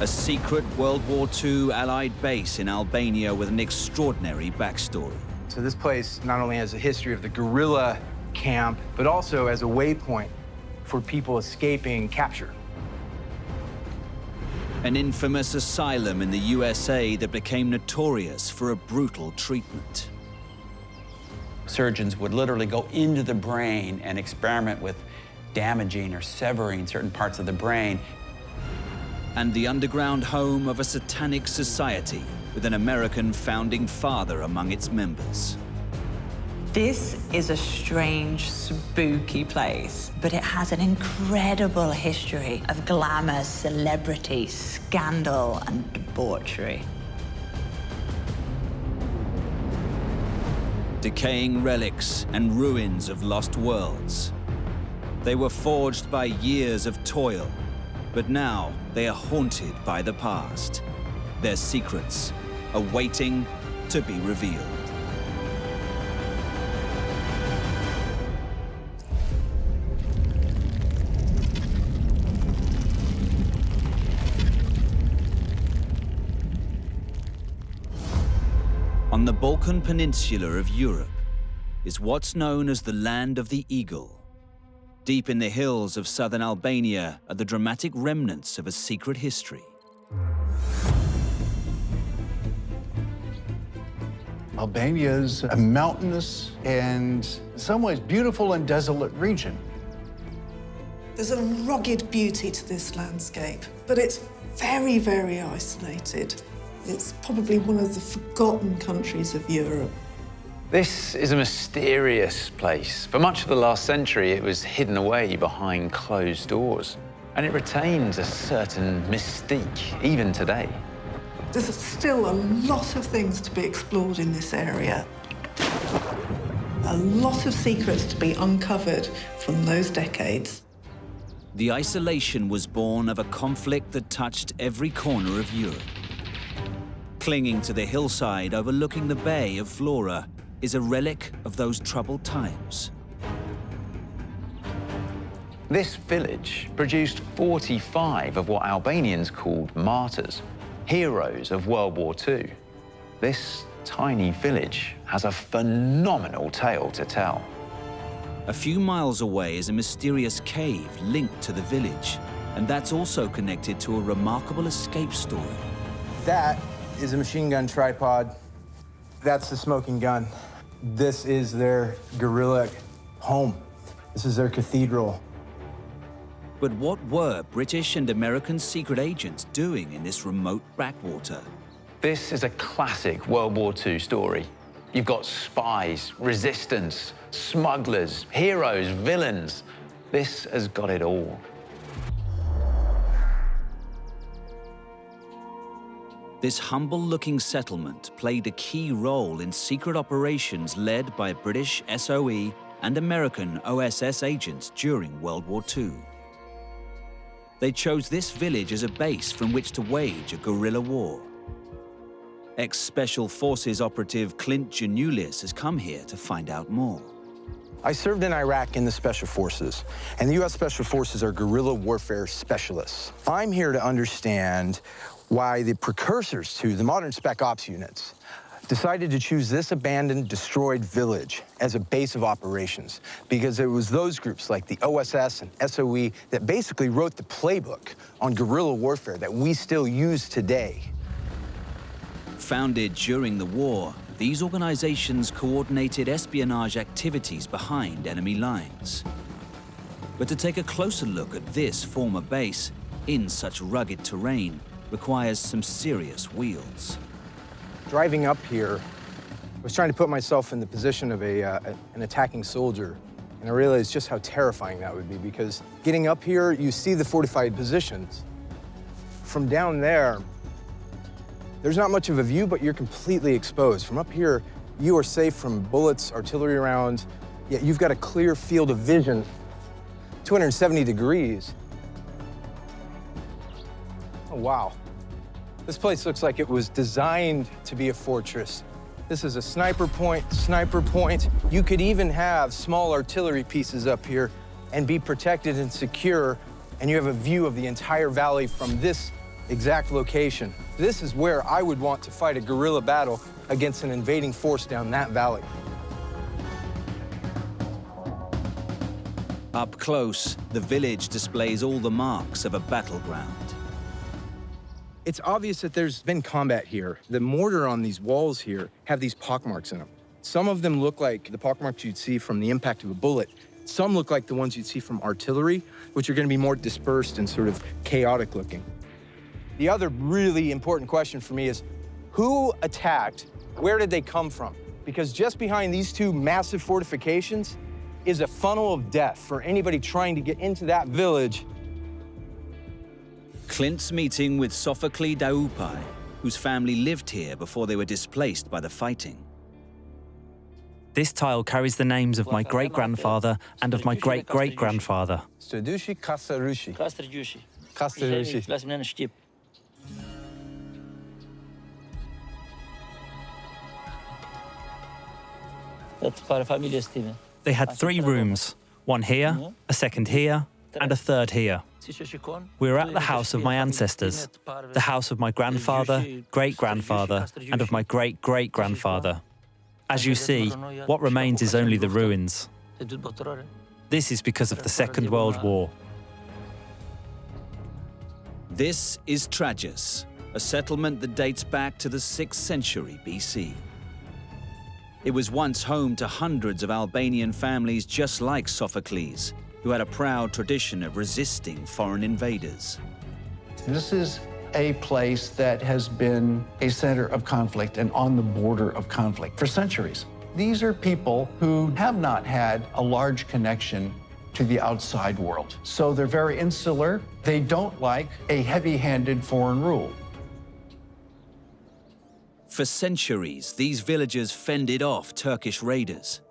a secret World War II Allied base in Albania with an extraordinary backstory. So this place not only has a history of the guerrilla camp, but also as a waypoint for people escaping capture. An infamous asylum in the USA that became notorious for a brutal treatment. Surgeons would literally go into the brain and experiment with damaging or severing certain parts of the brain. And the underground home of a satanic society with an American founding father among its members. This is a strange, spooky place, but it has an incredible history of glamour, celebrity, scandal, and debauchery. Decaying relics and ruins of lost worlds. They were forged by years of toil, but now they are haunted by the past. Their secrets are waiting to be revealed. On the Balkan Peninsula of Europe is what's known as the Land of the Eagle. Deep in the hills of southern Albania are the dramatic remnants of a secret history. Albania is a mountainous and in some ways beautiful and desolate region. There's a rugged beauty to this landscape, but it's very, very isolated. It's probably one of the forgotten countries of Europe. This is a mysterious place. For much of the last century, it was hidden away behind closed doors, and it retains a certain mystique, even today. There's still a lot of things to be explored in this area. A lot of secrets to be uncovered from those decades. The isolation was born of a conflict that touched every corner of Europe. Clinging to the hillside overlooking the Bay of Flora is a relic of those troubled times. This village produced 45 of what Albanians called martyrs, heroes of World War II. This tiny village has a phenomenal tale to tell. A few miles away is a mysterious cave linked to the village, and that's also connected to a remarkable escape story. That is a machine gun tripod. That's the smoking gun. This is their guerrilla home. This is their cathedral. But what were British and American secret agents doing in this remote backwater? This is a classic World War II story. You've got spies, resistance, smugglers, heroes, villains. This has got it all. This humble-looking settlement played a key role in secret operations led by British SOE and American OSS agents during World War II. They chose this village as a base from which to wage a guerrilla war. Ex-Special Forces operative Clint Chanulis has come here to find out more. I served in Iraq in the Special Forces, and the U.S. Special Forces are guerrilla warfare specialists. I'm here to understand why the precursors to the modern Spec Ops units decided to choose this abandoned, destroyed village as a base of operations, because it was those groups like the OSS and SOE that basically wrote the playbook on guerrilla warfare that we still use today. Founded during the war, these organizations coordinated espionage activities behind enemy lines. But to take a closer look at this former base in such rugged terrain requires some serious wheels. Driving up here, I was trying to put myself in the position of an attacking soldier, and I realized just how terrifying that would be, because getting up here, you see the fortified positions. From down there, there's not much of a view, but you're completely exposed. From up here, you are safe from bullets, artillery rounds, yet you've got a clear field of vision, 270 degrees. Oh, wow. This place looks like it was designed to be a fortress. This is a sniper point, sniper point. You could even have small artillery pieces up here and be protected and secure, and you have a view of the entire valley from this exact location. This is where I would want to fight a guerrilla battle against an invading force down that valley. Up close, the village displays all the marks of a battleground. It's obvious that there's been combat here. The mortar on these walls here have these pockmarks in them. Some of them look like the pockmarks you'd see from the impact of a bullet. Some look like the ones you'd see from artillery, which are going to be more dispersed and sort of chaotic looking. The other really important question for me is, who attacked? Where did they come from? Because just behind these two massive fortifications is a funnel of death for anybody trying to get into that village. Clint's meeting with Sophocles WWII, whose family lived here before they were displaced by the fighting. This tile carries the names of my great-grandfather and of my great-great-grandfather. Stradushi Kasarushi. Kasarushi. They had 3 rooms, one here, a second here, and a third here. We were at the house of my ancestors, the house of my grandfather, great-grandfather, and of my great-great-grandfather. As you see, what remains is only the ruins. This is because of the Second World War. This is Tragus, a settlement that dates back to the 6th century BC. It was once home to hundreds of Albanian families just like Sophocles, who had a proud tradition of resisting foreign invaders. This is a place that has been a center of conflict and on the border of conflict for centuries. These are people who have not had a large connection to the outside world. So they're very insular. They don't like a heavy-handed foreign rule. For centuries, these villagers fended off Turkish raiders.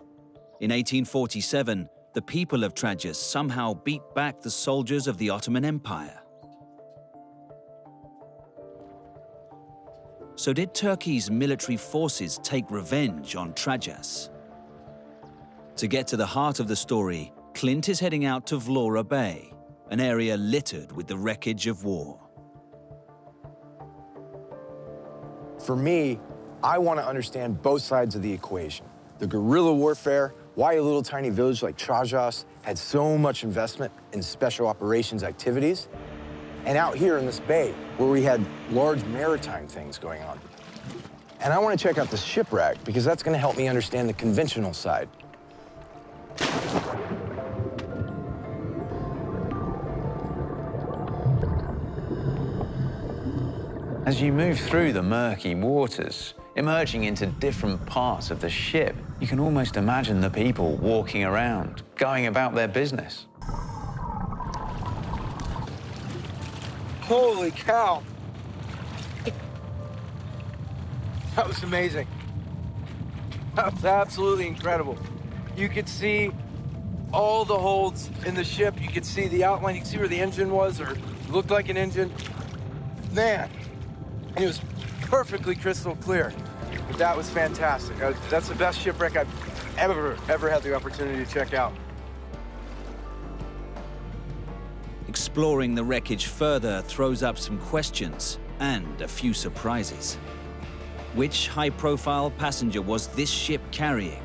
In 1847, the people of Tragus somehow beat back the soldiers of the Ottoman Empire. So did Turkey's military forces take revenge on Tragus? To get to the heart of the story, Clint is heading out to Vlora Bay, an area littered with the wreckage of war. For me, I want to understand both sides of the equation. The guerrilla warfare, why a little tiny village like Tragus had so much investment in special operations activities, and out here in this bay, where we had large maritime things going on. And I want to check out the shipwreck, because that's going to help me understand the conventional side. As you move through the murky waters, emerging into different parts of the ship, you can almost imagine the people walking around, going about their business. Holy cow! That was amazing. That was absolutely incredible. You could see all the holds in the ship. You could see the outline. You could see where the engine was, or it looked like an engine. Man, and it was perfectly crystal clear. But that was fantastic. That's the best shipwreck I've ever had the opportunity to check out. Exploring the wreckage further throws up some questions and a few surprises. Which high-profile passenger was this ship carrying?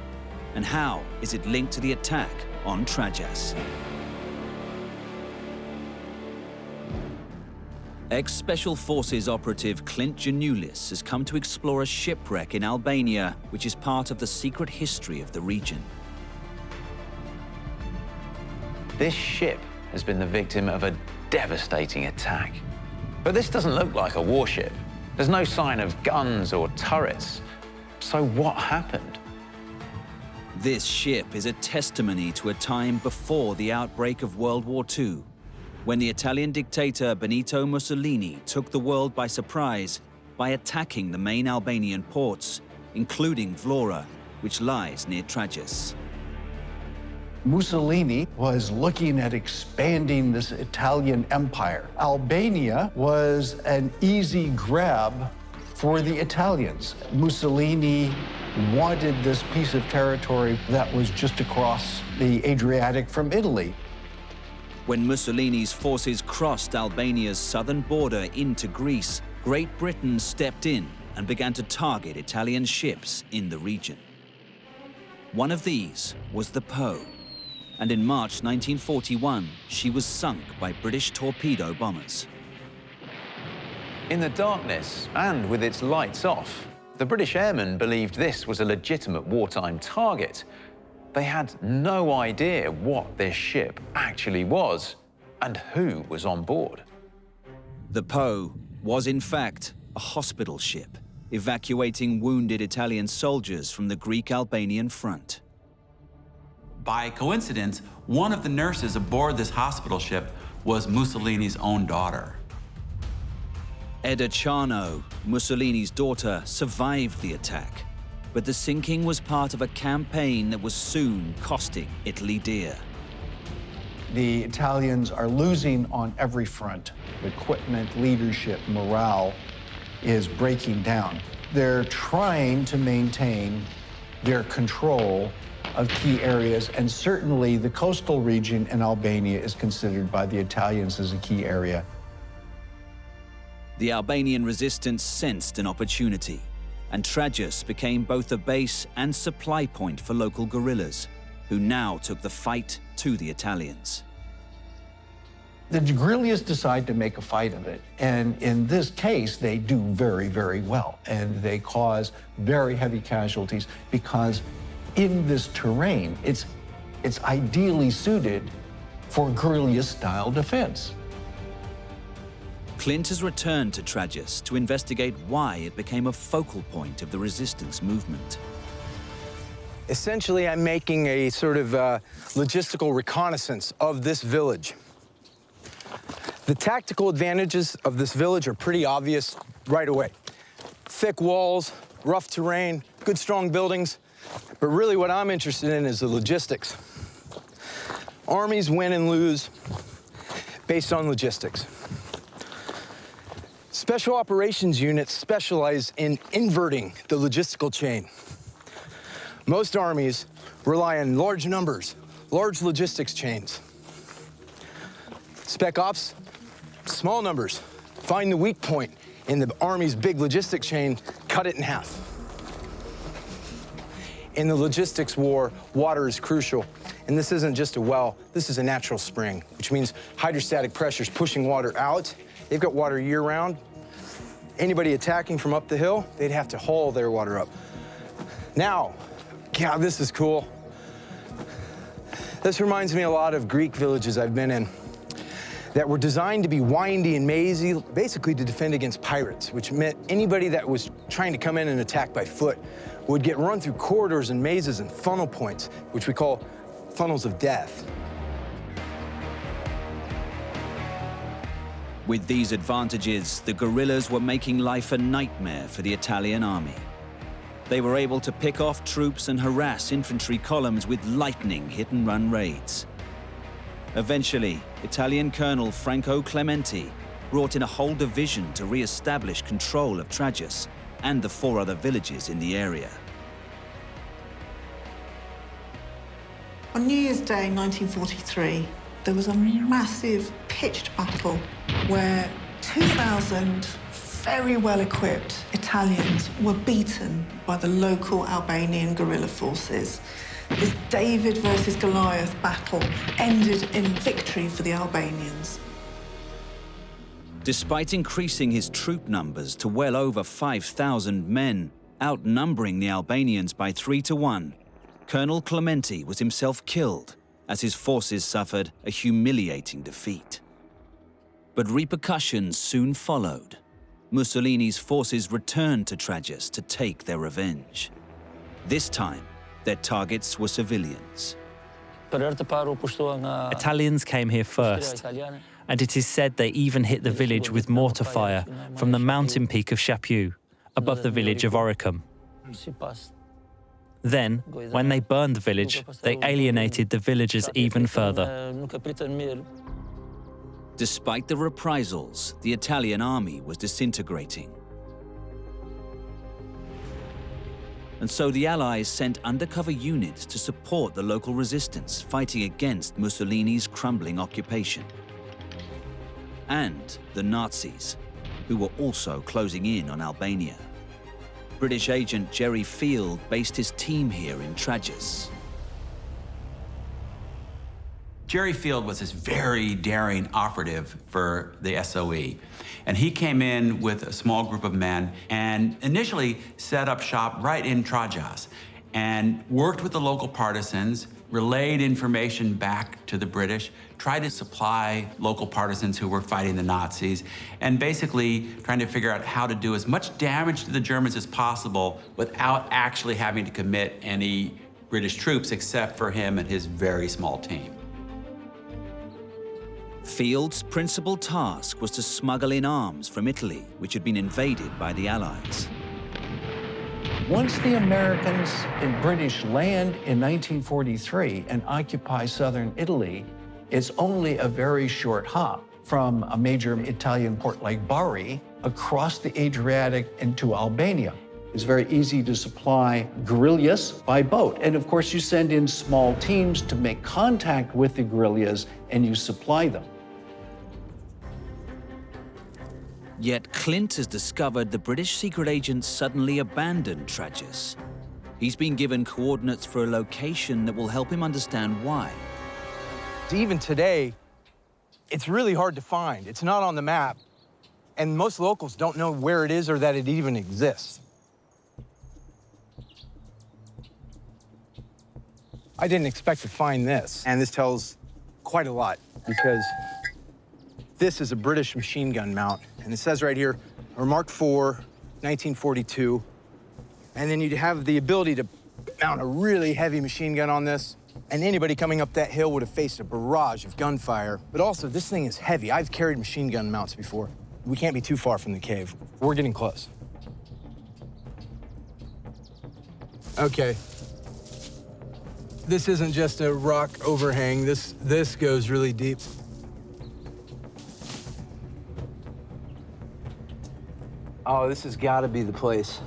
And how is it linked to the attack on Tragus? Ex-Special Forces operative Clint Chanulis has come to explore a shipwreck in Albania, which is part of the secret history of the region. This ship has been the victim of a devastating attack. But this doesn't look like a warship. There's no sign of guns or turrets. So what happened? This ship is a testimony to a time before the outbreak of World War II, when the Italian dictator Benito Mussolini took the world by surprise by attacking the main Albanian ports, including Vlora, which lies near Tragus. Mussolini was looking at expanding this Italian empire. Albania was an easy grab for the Italians. Mussolini wanted this piece of territory that was just across the Adriatic from Italy. When Mussolini's forces crossed Albania's southern border into Greece, Great Britain stepped in and began to target Italian ships in the region. One of these was the Po, and in March 1941, she was sunk by British torpedo bombers. In the darkness, and with its lights off, the British airmen believed this was a legitimate wartime target. They had no idea what this ship actually was and who was on board. The Po was, in fact, a hospital ship, evacuating wounded Italian soldiers from the Greek-Albanian front. By coincidence, one of the nurses aboard this hospital ship was Mussolini's own daughter. Edda Ciano, Mussolini's daughter, survived the attack, but the sinking was part of a campaign that was soon costing Italy dear. The Italians are losing on every front. Equipment, leadership, morale is breaking down. They're trying to maintain their control of key areas, and certainly the coastal region in Albania is considered by the Italians as a key area. The Albanian resistance sensed an opportunity, and Tragus became both a base and supply point for local guerrillas, who now took the fight to the Italians. The guerrillas decide to make a fight of it, and in this case, they do very, very well, and they cause very heavy casualties because in this terrain, it's ideally suited for guerrilla-style defense. Clint has returned to Tragus to investigate why it became a focal point of the resistance movement. Essentially, I'm making a sort of logistical reconnaissance of this village. The tactical advantages of this village are pretty obvious right away. Thick walls, rough terrain, good strong buildings. But really what I'm interested in is the logistics. Armies win and lose based on logistics. Special operations units specialize in inverting the logistical chain. Most armies rely on large numbers, large logistics chains. Spec ops, small numbers. Find the weak point in the army's big logistics chain, cut it in half. In the logistics war, water is crucial. And this isn't just a well, this is a natural spring, which means hydrostatic pressure is pushing water out. They've got water year-round. Anybody attacking from up the hill, they'd have to haul their water up. Now, yeah, this is cool. This reminds me a lot of Greek villages I've been in that were designed to be windy and mazy, basically to defend against pirates, which meant anybody that was trying to come in and attack by foot would get run through corridors and mazes and funnel points, which we call funnels of death. With these advantages, the guerrillas were making life a nightmare for the Italian army. They were able to pick off troops and harass infantry columns with lightning hit-and-run raids. Eventually, Italian Colonel Franco Clementi brought in a whole division to re-establish control of Tragus and the 4 other villages in the area. On New Year's Day 1943, there was a massive pitched battle where 2,000 very well-equipped Italians were beaten by the local Albanian guerrilla forces. This David versus Goliath battle ended in victory for the Albanians. Despite increasing his troop numbers to well over 5,000 men, outnumbering the Albanians by 3-1, Colonel Clementi was himself killed as his forces suffered a humiliating defeat. But repercussions soon followed. Mussolini's forces returned to Tragus to take their revenge. This time, their targets were civilians. Italians came here first, and it is said they even hit the village with mortar fire from the mountain peak of Chapu, above the village of Oricum. Then, when they burned the village, they alienated the villagers even further. Despite the reprisals, the Italian army was disintegrating. And so the Allies sent undercover units to support the local resistance fighting against Mussolini's crumbling occupation. And the Nazis, who were also closing in on Albania. British agent Jerry Field based his team here in Tragus. Jerry Field was this very daring operative for the SOE. And he came in with a small group of men and initially set up shop right in Trajas and worked with the local partisans, relayed information back to the British, tried to supply local partisans who were fighting the Nazis, and basically trying to figure out how to do as much damage to the Germans as possible without actually having to commit any British troops except for him and his very small team. Field's principal task was to smuggle in arms from Italy, which had been invaded by the Allies. Once the Americans and British land in 1943 and occupy southern Italy, it's only a very short hop from a major Italian port like Bari across the Adriatic into Albania. It's very easy to supply guerrillas by boat. And of course, you send in small teams to make contact with the guerrillas and you supply them. Yet Clint has discovered the British secret agents suddenly abandoned Tragus. He's been given coordinates for a location that will help him understand why. Even today, it's really hard to find. It's not on the map, and most locals don't know where it is or that it even exists. I didn't expect to find this, and this tells quite a lot because this is a British machine gun mount, and it says right here, Mark IV, 1942, and then you'd have the ability to mount a really heavy machine gun on this, and anybody coming up that hill would have faced a barrage of gunfire. But also, this thing is heavy. I've carried machine gun mounts before. We can't be too far from the cave. We're getting close. Okay. This isn't just a rock overhang. This goes really deep. Oh, this has got to be the place.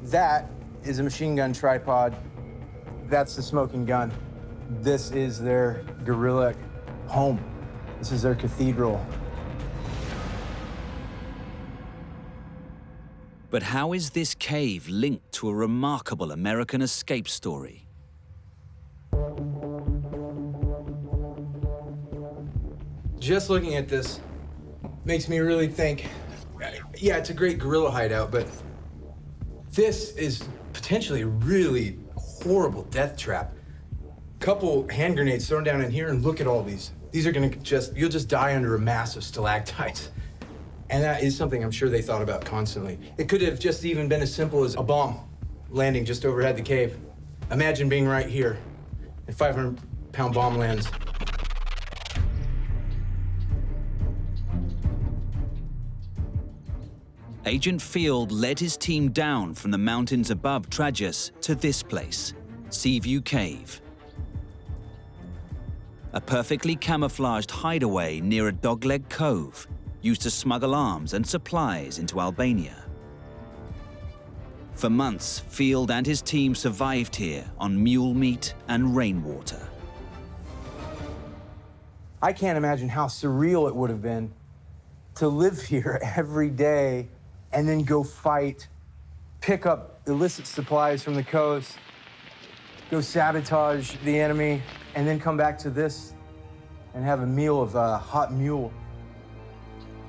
That is a machine gun tripod. That's the smoking gun. This is their guerrilla home. This is their cathedral. But how is this cave linked to a remarkable American escape story? Just looking at this makes me really think, yeah, it's a great guerrilla hideout, but this is potentially a really horrible death trap. Couple hand grenades thrown down in here, and look at all these. These are gonna you'll just die under a mass of stalactites. And that is something I'm sure they thought about constantly. It could have just even been as simple as a bomb landing just overhead the cave. Imagine being right here, and 500-pound bomb lands. Agent Field led his team down from the mountains above Tragus to this place, Seaview Cave. A perfectly camouflaged hideaway near a dogleg cove used to smuggle arms and supplies into Albania. For months, Field and his team survived here on mule meat and rainwater. I can't imagine how surreal it would have been to live here every day and then go fight, pick up illicit supplies from the coast, go sabotage the enemy, and then come back to this and have a meal of hot mule.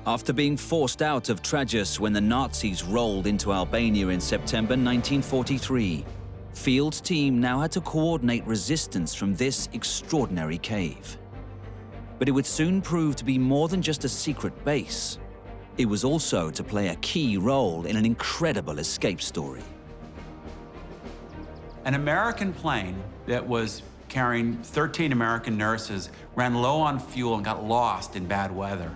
After being forced out of Tragus when the Nazis rolled into Albania in September 1943, Field's team now had to coordinate resistance from this extraordinary cave. But it would soon prove to be more than just a secret base. It was also to play a key role in an incredible escape story. An American plane that was carrying 13 American nurses ran low on fuel and got lost in bad weather.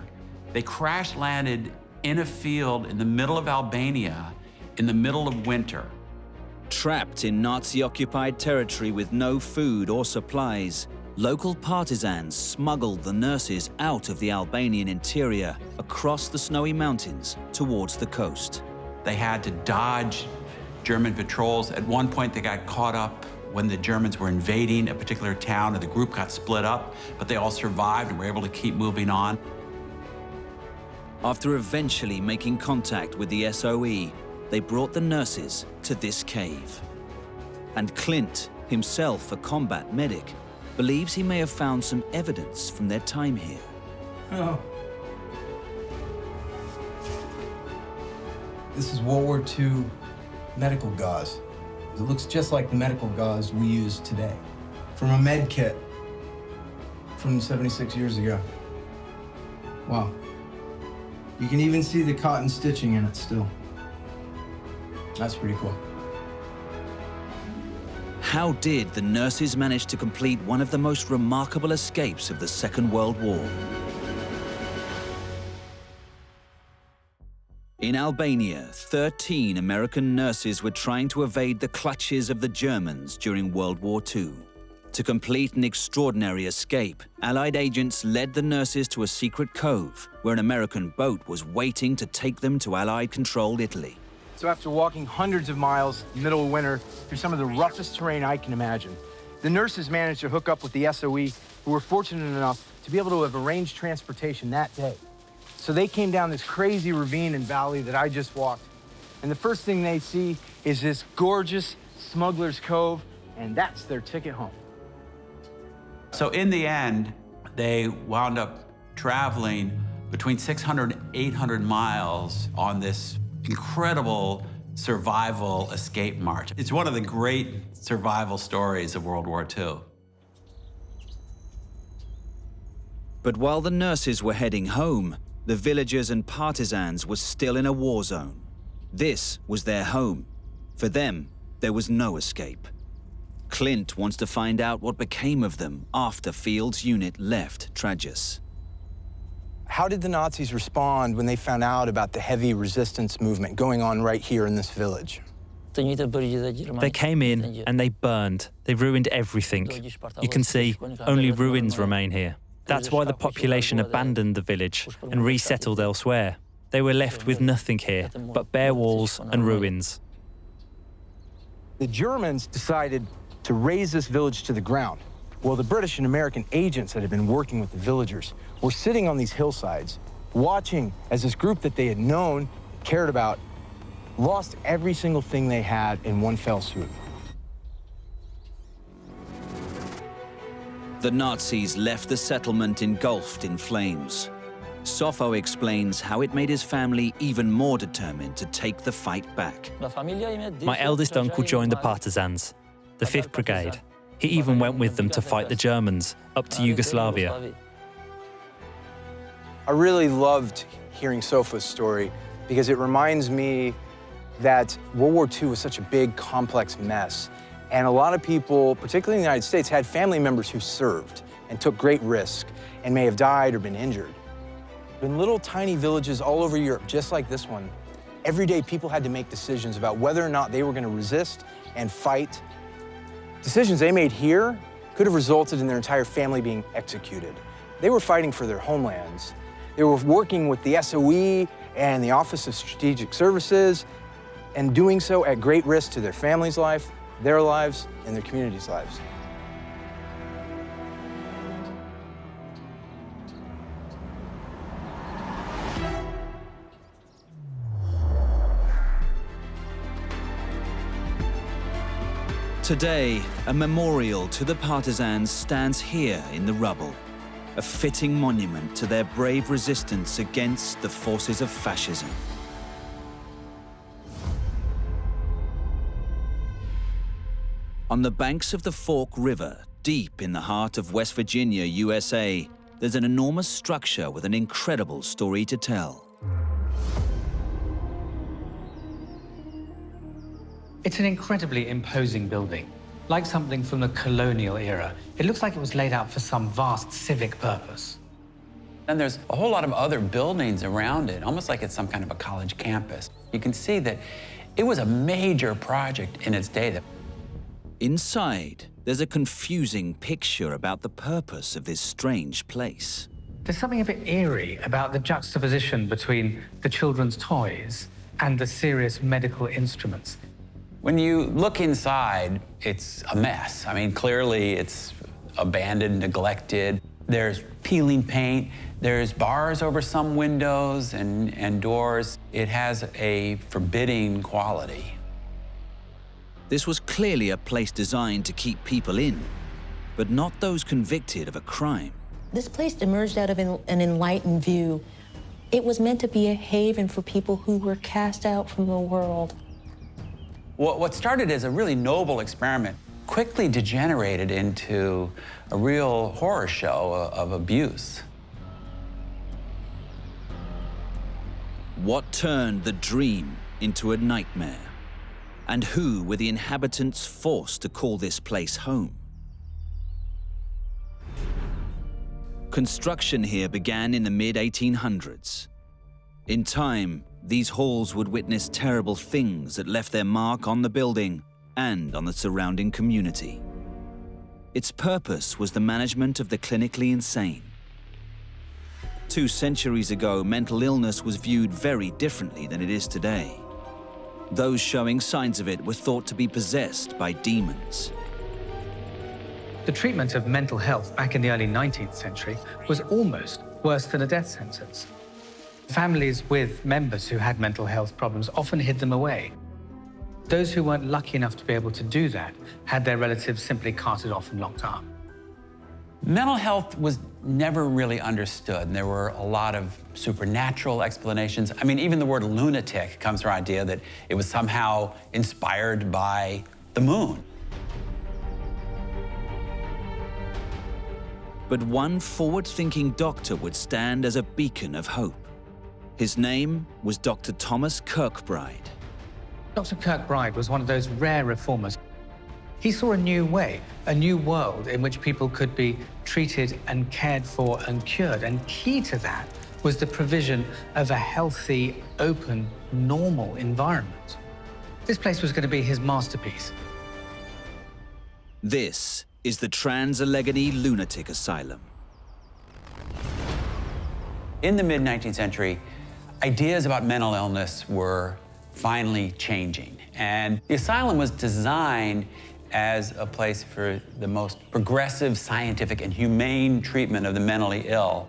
They crash landed in a field in the middle of Albania in the middle of winter. Trapped in Nazi-occupied territory with no food or supplies, local partisans smuggled the nurses out of the Albanian interior across the snowy mountains towards the coast. They had to dodge German patrols. At one point, they got caught up when the Germans were invading a particular town, and the group got split up, but they all survived and were able to keep moving on. After eventually making contact with the SOE, they brought the nurses to this cave. And Clint, himself a combat medic, believes he may have found some evidence from their time here. Oh. This is World War II medical gauze. It looks just like the medical gauze we use today, from a med kit from 76 years ago. Wow. You can even see the cotton stitching in it still. That's pretty cool. How did the nurses manage to complete one of the most remarkable escapes of the Second World War? In Albania, 13 American nurses were trying to evade the clutches of the Germans during World War II. To complete an extraordinary escape, Allied agents led the nurses to a secret cove where an American boat was waiting to take them to Allied-controlled Italy. So after walking hundreds of miles in the middle of winter through some of the roughest terrain I can imagine, the nurses managed to hook up with the SOE, who were fortunate enough to be able to have arranged transportation that day. So they came down this crazy ravine and valley that I just walked, and the first thing they see is this gorgeous Smuggler's Cove, and that's their ticket home. So in the end, they wound up traveling between 600 and 800 miles on this incredible survival escape march. It's one of the great survival stories of World War II. But while the nurses were heading home, the villagers and partisans were still in a war zone. This was their home. For them, there was no escape. Clint wants to find out what became of them after Field's unit left Tragus. How did the Nazis respond when they found out about the heavy resistance movement going on right here in this village? They came in and they burned. They ruined everything. You can see only ruins remain here. That's why the population abandoned the village and resettled elsewhere. They were left with nothing here but bare walls and ruins. The Germans decided to raze this village to the ground. Well, the British and American agents that had been working with the villagers were sitting on these hillsides, watching as this group that they had known, cared about, lost every single thing they had in one fell swoop. The Nazis left the settlement engulfed in flames. Sofo explains how it made his family even more determined to take the fight back. My eldest uncle joined the partisans, the 5th Brigade. He even went with them to fight the Germans up to Yugoslavia. I really loved hearing Sofo's story because it reminds me that World War II was such a big, complex mess. And a lot of people, particularly in the United States, had family members who served and took great risk and may have died or been injured. In little tiny villages all over Europe, just like this one, every day people had to make decisions about whether or not they were going to resist and fight. Decisions they made here could have resulted in their entire family being executed. They were fighting for their homelands. They were working with the SOE and the Office of Strategic Services, and doing so at great risk to their family's life, their lives, and their community's lives. Today, a memorial to the partisans stands here in the rubble, a fitting monument to their brave resistance against the forces of fascism. On the banks of the Fork River, deep in the heart of West Virginia, USA, there's an enormous structure with an incredible story to tell. It's an incredibly imposing building, like something from the colonial era. It looks like it was laid out for some vast civic purpose. And there's a whole lot of other buildings around it, almost like it's some kind of a college campus. You can see that it was a major project in its day. Inside, there's a confusing picture about the purpose of this strange place. There's something a bit eerie about the juxtaposition between the children's toys and the serious medical instruments. When you look inside, it's a mess. I mean, clearly it's abandoned, neglected. There's peeling paint. There's bars over some windows and doors. It has a forbidding quality. This was clearly a place designed to keep people in, but not those convicted of a crime. This place emerged out of an enlightened view. It was meant to be a haven for people who were cast out from the world. What started as a really noble experiment quickly degenerated into a real horror show of abuse. What turned the dream into a nightmare? And who were the inhabitants forced to call this place home? Construction here began in the mid-1800s. In time, these halls would witness terrible things that left their mark on the building and on the surrounding community. Its purpose was the management of the clinically insane. 2 centuries ago, mental illness was viewed very differently than it is today. Those showing signs of it were thought to be possessed by demons. The treatment of mental health back in the early 19th century was almost worse than a death sentence. Families with members who had mental health problems often hid them away. Those who weren't lucky enough to be able to do that had their relatives simply carted off and locked up. Mental health was never really understood. There were a lot of supernatural explanations. I mean, even the word lunatic comes from the idea that it was somehow inspired by the moon. But one forward-thinking doctor would stand as a beacon of hope. His name was Dr. Thomas Kirkbride. Dr. Kirkbride was one of those rare reformers. He saw a new way, a new world in which people could be treated and cared for and cured. And key to that was the provision of a healthy, open, normal environment. This place was going to be his masterpiece. This is the Trans-Allegheny Lunatic Asylum. In the mid-19th century, ideas about mental illness were finally changing. And the asylum was designed as a place for the most progressive, scientific, and humane treatment of the mentally ill.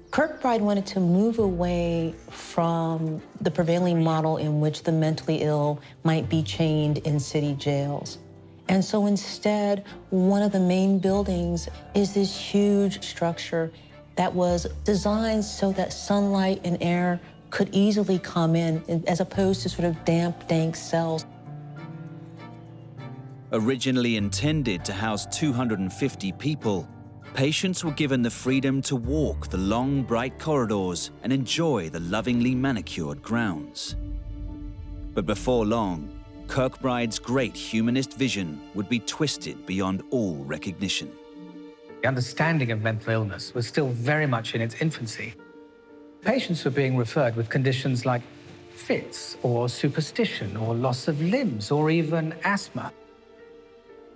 Kirkbride wanted to move away from the prevailing model in which the mentally ill might be chained in city jails. And so instead, one of the main buildings is this huge structure that was designed so that sunlight and air could easily come in, as opposed to sort of damp, dank cells. Originally intended to house 250 people, patients were given the freedom to walk the long, bright corridors and enjoy the lovingly manicured grounds. But before long, Kirkbride's great humanist vision would be twisted beyond all recognition. The understanding of mental illness was still very much in its infancy. Patients were being referred with conditions like fits or superstition or loss of limbs or even asthma.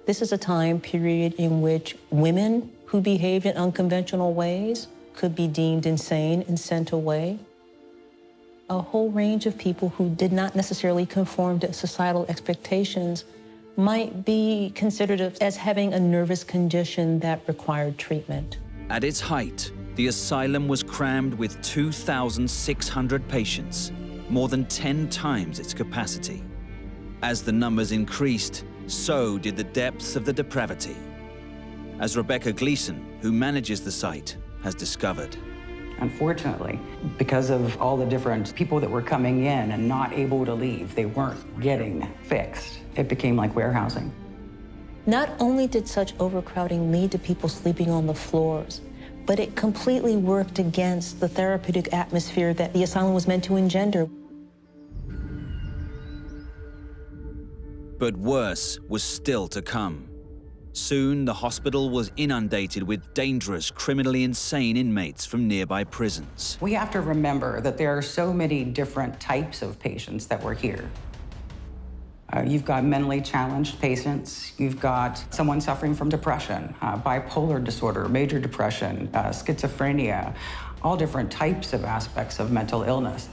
This is a time period in which women who behaved in unconventional ways could be deemed insane and sent away. A whole range of people who did not necessarily conform to societal expectations might be considered as having a nervous condition that required treatment. At its height, the asylum was crammed with 2,600 patients, more than 10 times its capacity. As the numbers increased, so did the depths of the depravity, as Rebecca Gleason, who manages the site, has discovered. Unfortunately, because of all the different people that were coming in and not able to leave, they weren't getting fixed. It became like warehousing. Not only did such overcrowding lead to people sleeping on the floors, but it completely worked against the therapeutic atmosphere that the asylum was meant to engender. But worse was still to come. Soon, the hospital was inundated with dangerous, criminally insane inmates from nearby prisons. We have to remember that there are so many different types of patients that were here. You've got mentally challenged patients. You've got someone suffering from depression, bipolar disorder, major depression, schizophrenia, all different types of aspects of mental illness.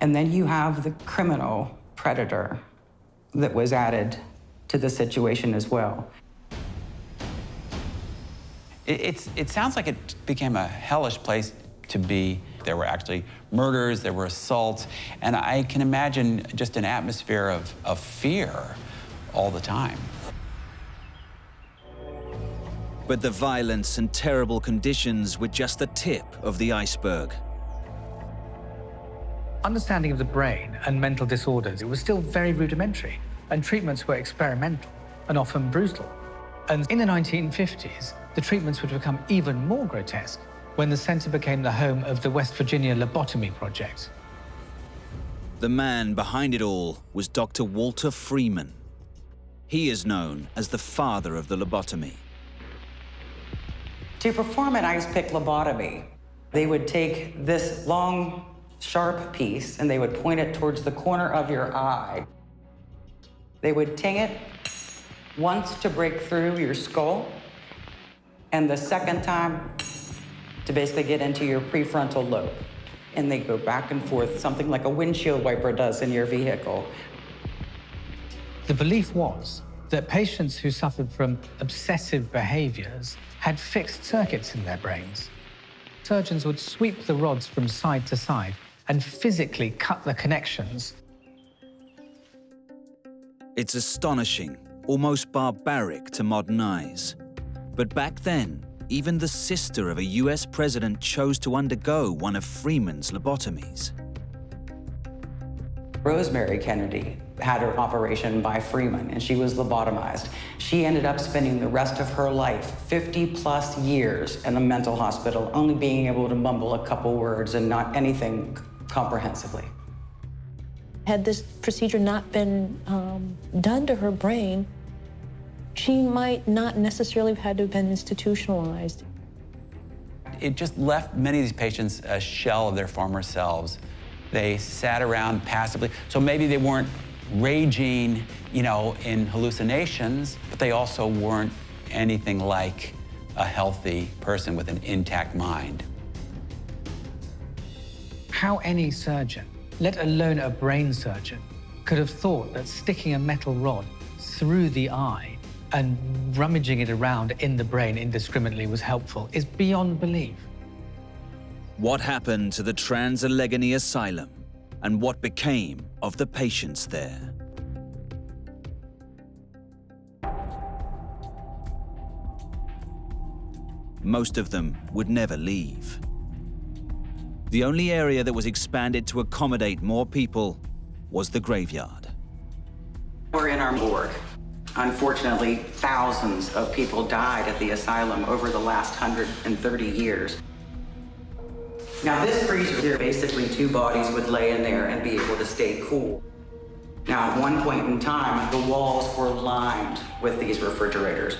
And then you have the criminal predator that was added to the situation as well. It sounds like it became a hellish place to be. There were actually murders, there were assaults, and I can imagine just an atmosphere of fear all the time. But the violence and terrible conditions were just the tip of the iceberg. Understanding of the brain and mental disorders, it was still very rudimentary, and treatments were experimental and often brutal. And in the 1950s, the treatments would become even more grotesque when the center became the home of the West Virginia lobotomy project. The man behind it all was Dr. Walter Freeman. He is known as the father of the lobotomy. To perform an ice pick lobotomy, they would take this long, sharp piece and they would point it towards the corner of your eye. They would ting it once to break through your skull, and the second time to basically get into your prefrontal lobe. And they go back and forth, something like a windshield wiper does in your vehicle. The belief was that patients who suffered from obsessive behaviors had fixed circuits in their brains. Surgeons would sweep the rods from side to side and physically cut the connections. It's astonishing, almost barbaric to modern eyes. But back then, even the sister of a US president chose to undergo one of Freeman's lobotomies. Rosemary Kennedy had her operation by Freeman, and she was lobotomized. She ended up spending the rest of her life, 50+ years, in a mental hospital, only being able to mumble a couple words and not anything comprehensively. Had this procedure not been done to her brain, she might not necessarily have had to have been institutionalized. It just left many of these patients a shell of their former selves. They sat around passively. So maybe they weren't raging, in hallucinations, but they also weren't anything like a healthy person with an intact mind. How any surgeon, let alone a brain surgeon, could have thought that sticking a metal rod through the eye and rummaging it around in the brain indiscriminately was helpful is beyond belief. What happened to the Trans-Allegheny Asylum, and what became of the patients there? Most of them would never leave. The only area that was expanded to accommodate more people was the graveyard. We're in our morgue. Unfortunately, thousands of people died at the asylum over the last 130 years. Now, this freezer here, basically 2 bodies would lay in there and be able to stay cool. Now, at one point in time, the walls were lined with these refrigerators.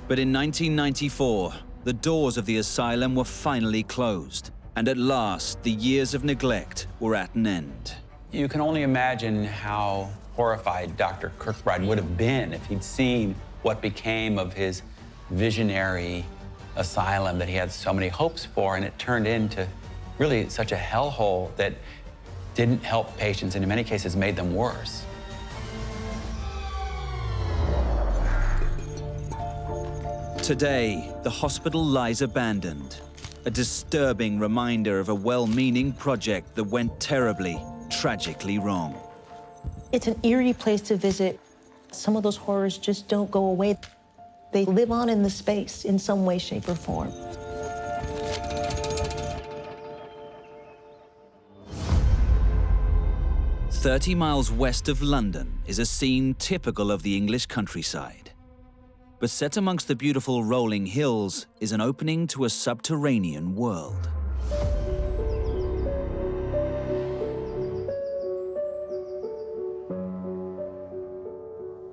But in 1994, the doors of the asylum were finally closed, and at last, the years of neglect were at an end. You can only imagine how horrified Dr. Kirkbride would have been if he'd seen what became of his visionary asylum that he had so many hopes for, and it turned into really such a hellhole that didn't help patients, and in many cases made them worse. Today, the hospital lies abandoned, a disturbing reminder of a well-meaning project that went terribly, tragically wrong. It's an eerie place to visit. Some of those horrors just don't go away. They live on in the space in some way, shape, or form. "30 miles west of London is a scene typical of the English countryside. But set amongst the beautiful rolling hills is an opening to a subterranean world.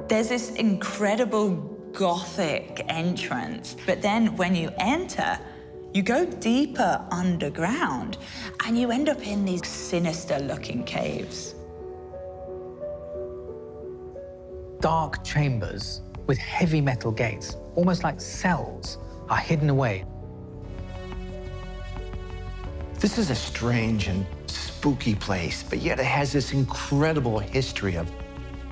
There's this incredible Gothic entrance, but then when you enter, you go deeper underground and you end up in these sinister-looking caves. dark chambers with heavy metal gates, almost like cells, are hidden away. This is a strange and spooky place, but yet it has this incredible history of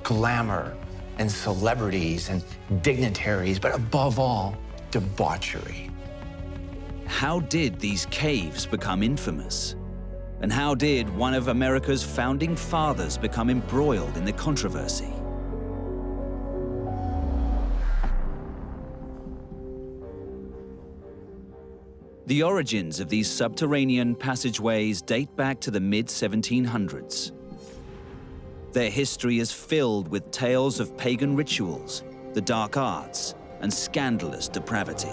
glamour and celebrities and dignitaries, but above all, debauchery. How did these caves become infamous? And how did one of America's founding fathers become embroiled in the controversy? The origins of these subterranean passageways date back to the mid-1700s. Their history is filled with tales of pagan rituals, the dark arts, and scandalous depravity.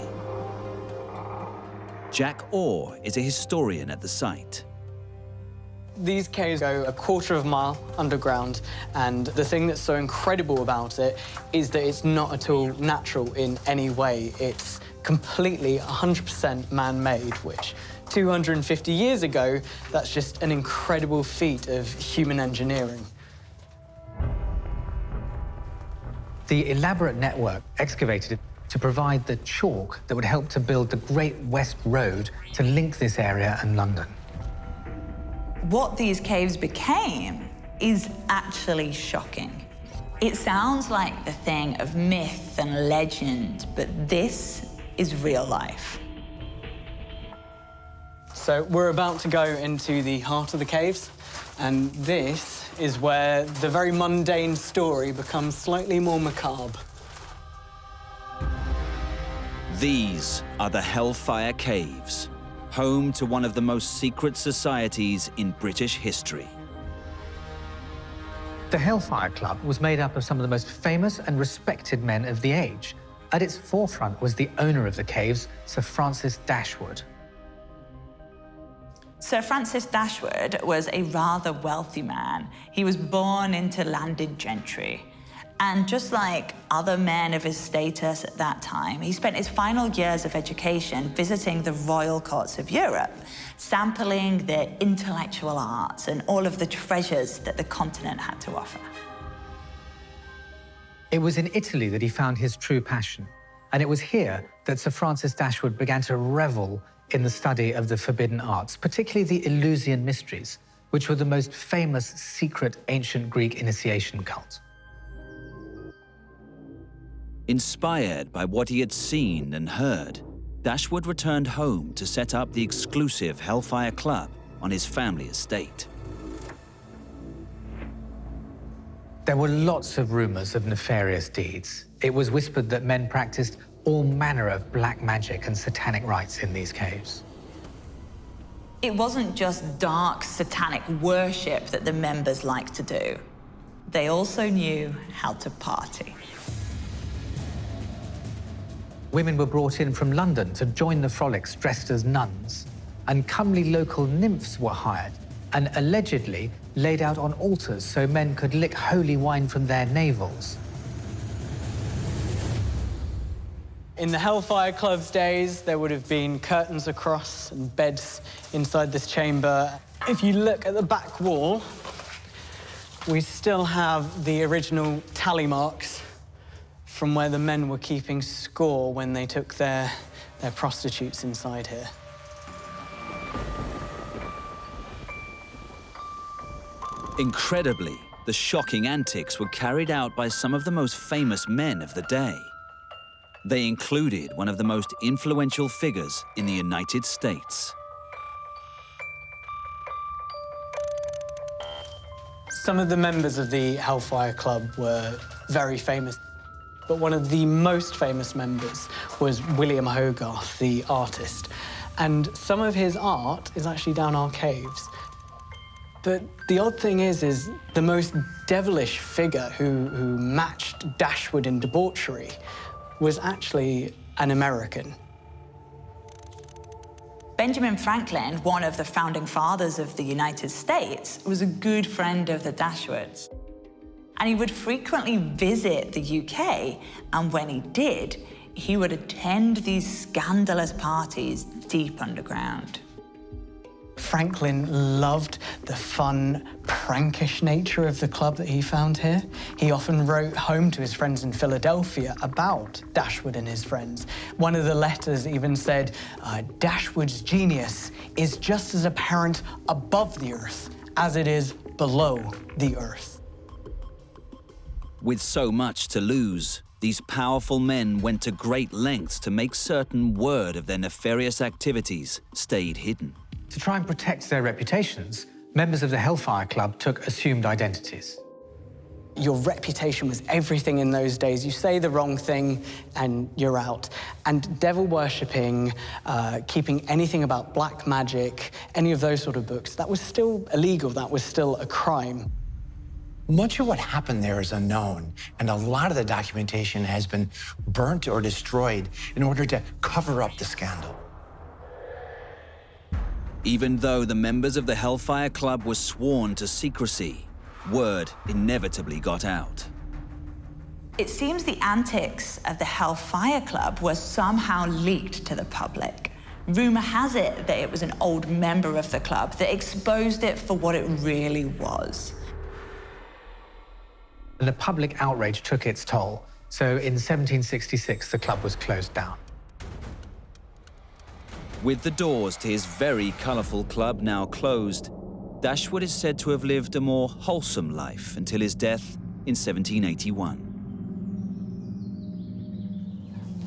Jack Orr is a historian at the site. These caves go a quarter of a mile underground, and the thing that's so incredible about it is that it's not at all natural in any way. It's completely 100% man-made, which 250 years ago, that's just an incredible feat of human engineering. The elaborate network excavated to provide the chalk that would help to build the Great West Road to link this area and London. What these caves became is actually shocking. It sounds like the thing of myth and legend, but this is real life. So we're about to go into the heart of the caves, and this is where the very mundane story becomes slightly more macabre. These are the Hellfire Caves, home to one of the most secret societies in British history. The Hellfire Club was made up of some of the most famous and respected men of the age. At its forefront was the owner of the caves, Sir Francis Dashwood. Sir Francis Dashwood was a rather wealthy man. He was born into landed gentry. And just like other men of his status at that time, he spent his final years of education visiting the royal courts of Europe, sampling the intellectual arts and all of the treasures that the continent had to offer. It was in Italy that he found his true passion, and it was here that Sir Francis Dashwood began to revel in the study of the forbidden arts, particularly the Eleusinian mysteries, which were the most famous secret ancient Greek initiation cult. Inspired by what he had seen and heard, Dashwood returned home to set up the exclusive Hellfire Club on his family estate. There were lots of rumors of nefarious deeds. It was whispered that men practiced all manner of black magic and satanic rites in these caves. It wasn't just dark satanic worship that the members liked to do. They also knew how to party. Women were brought in from London to join the frolics dressed as nuns, and comely local nymphs were hired and allegedly laid out on altars so men could lick holy wine from their navels. In the Hellfire Club's days, there would have been curtains across and beds inside this chamber. If you look at the back wall, we still have the original tally marks from where the men were keeping score when they took their prostitutes inside here. Incredibly, the shocking antics were carried out by some of the most famous men of the day. They included one of the most influential figures in the United States. Some of the members of the Hellfire Club were very famous, but one of the most famous members was William Hogarth, the artist. And some of his art is actually down our caves. But the odd thing is the most devilish figure who matched Dashwood in debauchery was actually an American. Benjamin Franklin, one of the founding fathers of the United States, was a good friend of the Dashwoods. And he would frequently visit the UK, and when he did, he would attend these scandalous parties deep underground. Franklin loved the fun, prankish nature of the club that he found here. He often wrote home to his friends in Philadelphia about Dashwood and his friends. One of the letters even said, Dashwood's genius is just as apparent above the earth as it is below the earth. With so much to lose, these powerful men went to great lengths to make certain word of their nefarious activities stayed hidden. To try and protect their reputations, members of the Hellfire Club took assumed identities. Your reputation was everything in those days. You say the wrong thing and you're out. And devil worshipping, keeping anything about black magic, any of those sort of books, that was still illegal, that was still a crime. Much of what happened there is unknown, and a lot of the documentation has been burnt or destroyed in order to cover up the scandal. Even though the members of the Hellfire Club were sworn to secrecy, word inevitably got out. It seems the antics of the Hellfire Club were somehow leaked to the public. Rumor has it that it was an old member of the club that exposed it for what it really was. And the public outrage took its toll. So in 1766, the club was closed down. With the doors to his very colourful club now closed, Dashwood is said to have lived a more wholesome life until his death in 1781.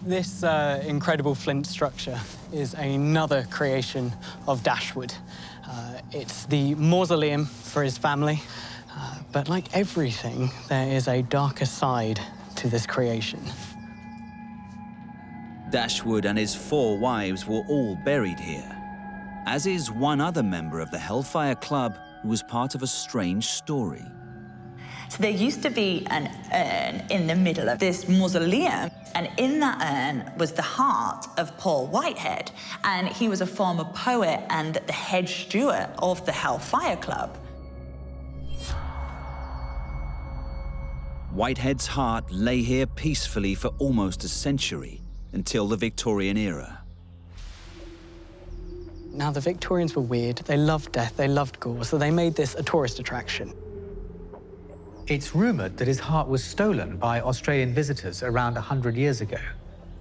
This incredible flint structure is another creation of Dashwood. It's the mausoleum for his family, but like everything, there is a darker side to this creation. Dashwood and his 4 wives were all buried here, as is one other member of the Hellfire Club who was part of a strange story. So there used to be an urn in the middle of this mausoleum, and in that urn was the heart of Paul Whitehead, and he was a former poet and the head steward of the Hellfire Club. Whitehead's heart lay here peacefully for almost a century, until the Victorian era. Now, the Victorians were weird. They loved death, they loved gore, so they made this a tourist attraction. It's rumoured that his heart was stolen by Australian visitors around 100 years ago.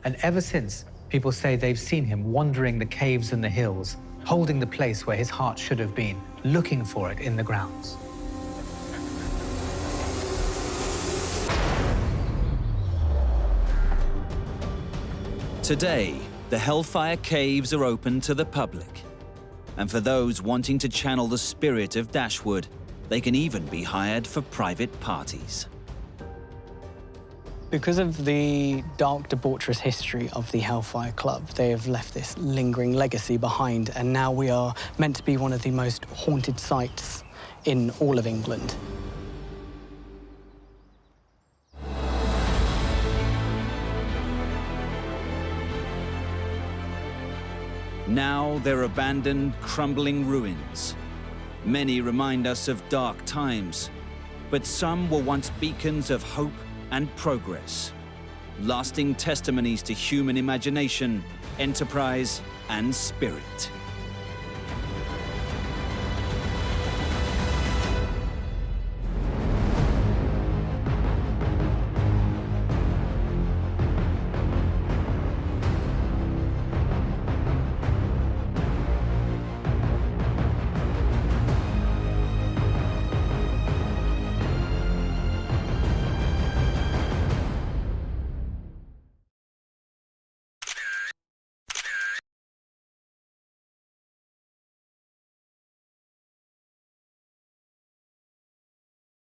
And ever since, people say they've seen him wandering the caves and the hills, holding the place where his heart should have been, looking for it in the grounds. Today, the Hellfire Caves are open to the public. And for those wanting to channel the spirit of Dashwood, they can even be hired for private parties. Because of the dark, debaucherous history of the Hellfire Club, they have left this lingering legacy behind, and now we are meant to be one of the most haunted sites in all of England. Now they're abandoned, crumbling ruins. Many remind us of dark times, but some were once beacons of hope and progress, lasting testimonies to human imagination, enterprise, and spirit.